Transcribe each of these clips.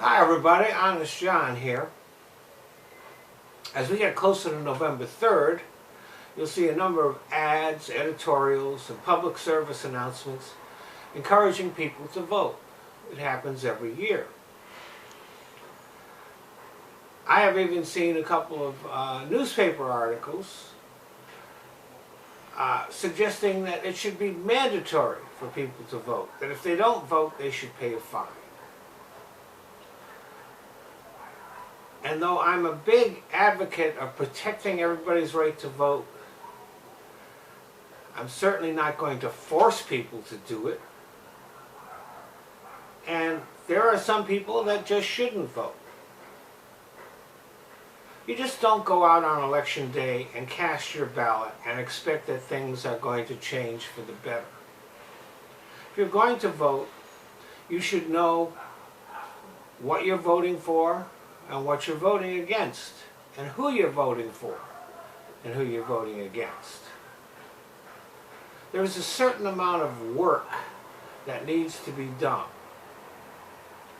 Hi everybody, Honest John here. As we get closer to November 3rd, you'll see a number of ads, editorials, and public service announcements encouraging people to vote. It happens every year. I have even seen a couple of newspaper articles suggesting that it should be mandatory for people to vote, that if they don't vote, they should pay a fine. And though I'm a big advocate of protecting everybody's right to vote, I'm certainly not going to force people to do it. And there are some people that just shouldn't vote. You just don't go out on election day and cast your ballot and expect that things are going to change for the better. If you're going to vote, you should know what you're voting for and what you're voting against, and who you're voting for and who you're voting against. There is a certain amount of work that needs to be done.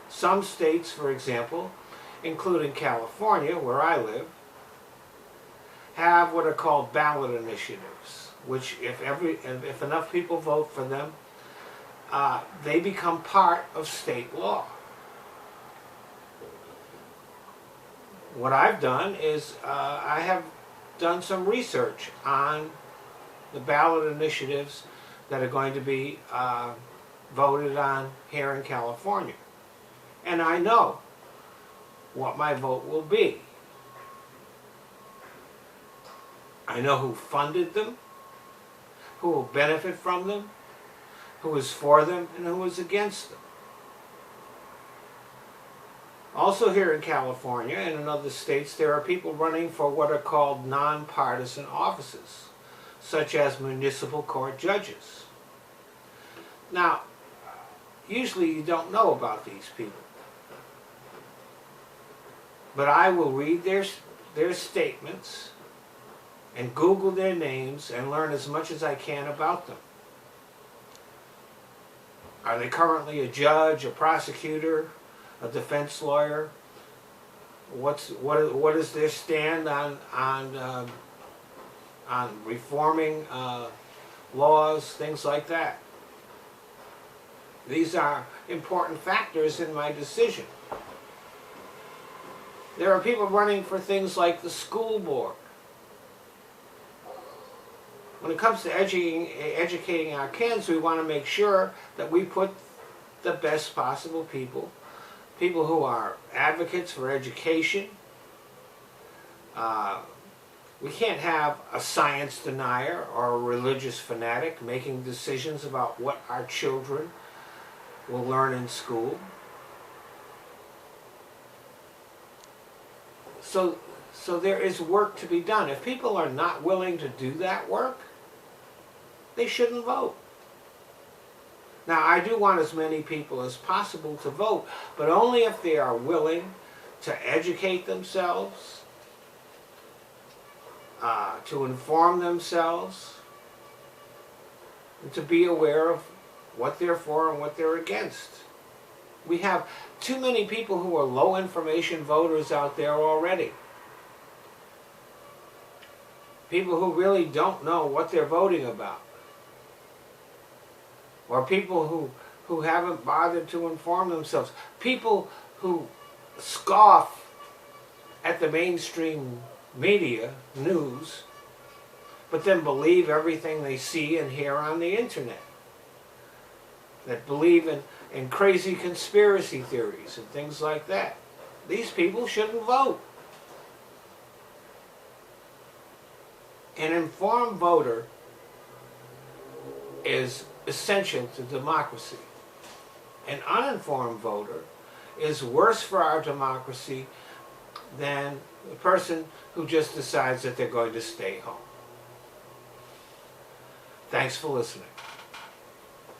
Some states, for example, including California, where I live, have what are called ballot initiatives, which if enough people vote for them, they become part of state law. What I've done is I have done some research on the ballot initiatives that are going to be voted on here in California. And I know what my vote will be. I know who funded them, who will benefit from them, who is for them, and who is against them. Also here in California and in other states, there are people running for what are called nonpartisan offices, such as municipal court judges. Now, usually you don't know about these people, but I will read their statements and Google their names and learn as much as I can about them. Are they currently a judge, a prosecutor, a defense lawyer? What is their stand on reforming laws, things like that? These are important factors in my decision. There are people running for things like the school board. When it comes to educating our kids, we want to make sure that we put the best possible people who are advocates for education. We can't have a science denier or a religious fanatic making decisions about what our children will learn in school. So there is work to be done. If people are not willing to do that work, they shouldn't vote. Now, I do want as many people as possible to vote, but only if they are willing to educate themselves, to inform themselves, and to be aware of what they're for and what they're against. We have too many people who are low information voters out there already. People who really don't know what they're voting about. Or people who haven't bothered to inform themselves. People who scoff at the mainstream media, news, but then believe everything they see and hear on the internet. That believe in crazy conspiracy theories and things like that. These people shouldn't vote. An informed voter is essential to democracy. An uninformed voter is worse for our democracy than the person who just decides that they're going to stay home. Thanks for listening.